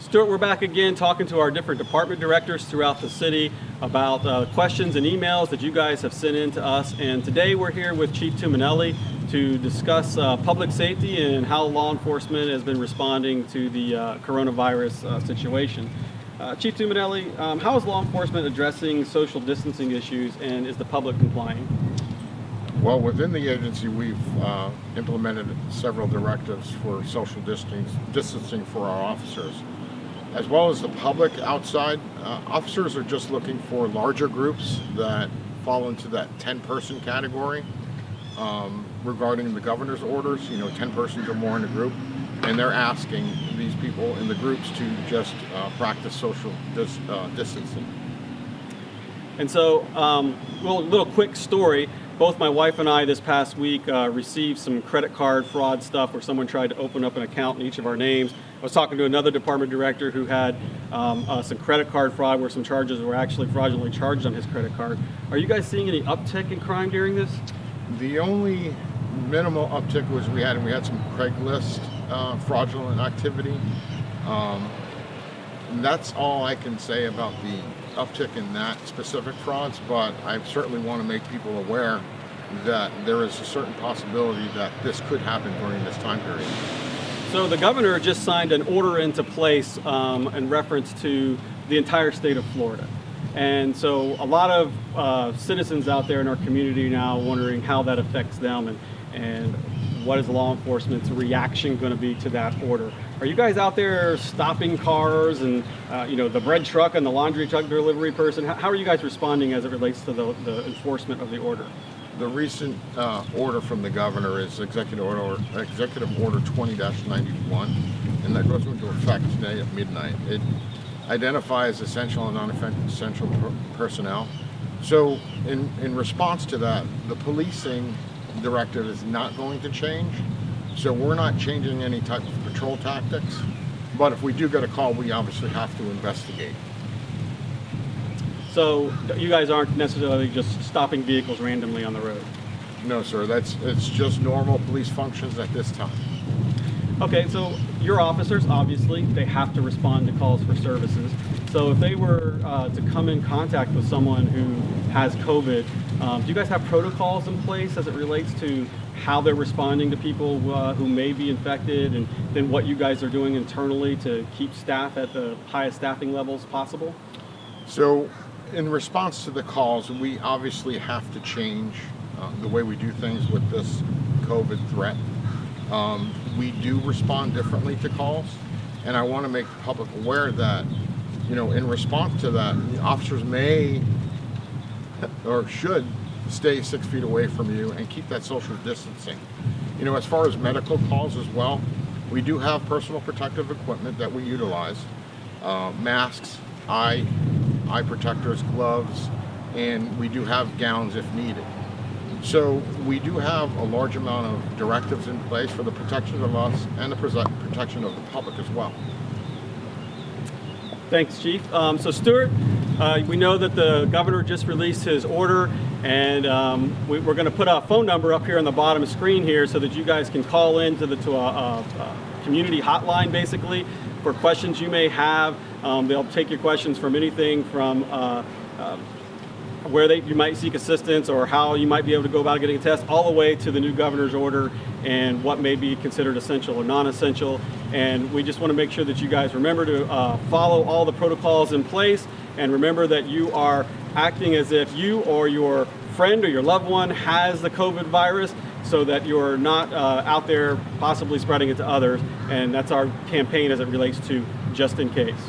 Stuart, we're back again talking to our different department directors throughout the city about questions and emails that you guys have sent in to us. And today we're here with Chief Tumminelli to discuss public safety and how law enforcement has been responding to the coronavirus situation. Chief Tumminelli, how is law enforcement addressing social distancing issues, and is the public complying? Well, within the agency, we've implemented several directives for social distancing for our officers. As well as the public outside, officers are just looking for larger groups that fall into that 10-person category regarding the governor's orders, 10 persons or more in a group. And they're asking these people in the groups to just practice social distancing. And so, little quick story. Both my wife and I this past week received some credit card fraud stuff where someone tried to open up an account in each of our names. I was talking to another department director who had some credit card fraud where some charges were actually fraudulently charged on his credit card. Are you guys seeing any uptick in crime during this? The only minimal uptick was we had some Craigslist fraudulent activity. And that's all I can say about the uptick in that specific frauds, but I certainly want to make people aware that there is a certain possibility that this could happen during this time period. So the governor just signed an order into place in reference to the entire state of Florida. And so a lot of citizens out there in our community now wondering how that affects them and what is law enforcement's reaction going to be to that order. Are you guys out there stopping cars and the bread truck and the laundry truck delivery person? How are you guys responding as it relates to the enforcement of the order? The recent order from the governor is Executive Order 20-91, and that goes into effect today at midnight. It identifies essential and non-essential personnel. So in response to that, the policing directive is not going to change. So we're not changing any type of patrol tactics. But if we do get a call, we obviously have to investigate. So you guys aren't necessarily just stopping vehicles randomly on the road? No, sir. It's just normal police functions at this time. Okay, so your officers, obviously, they have to respond to calls for services. So if they were to come in contact with someone who has COVID, do you guys have protocols in place as it relates to how they're responding to people who may be infected, and then what you guys are doing internally to keep staff at the highest staffing levels possible? So in response to the calls, we obviously have to change the way we do things with this COVID threat. We do respond differently to calls, and I want to make the public aware that, in response to that, officers may or should stay 6 feet away from you and keep that social distancing. As far as medical calls as well, we do have personal protective equipment that we utilize, masks, eye protectors, gloves, and we do have gowns if needed. So we do have a large amount of directives in place for the protection of us and the protection of the public as well. Thanks, Chief. So Stuart, we know that the governor just released his order, and we're going to put a phone number up here on the bottom of the screen here so that you guys can call in to a community hotline, basically, for questions you may have. They'll take your questions from anything from where you might seek assistance or how you might be able to go about getting a test, all the way to the new governor's order and what may be considered essential or non-essential. And we just want to make sure that you guys remember to follow all the protocols in place, and remember that you are acting as if you or your friend or your loved one has the COVID virus, so that you're not out there possibly spreading it to others. And that's our campaign as it relates to just in case.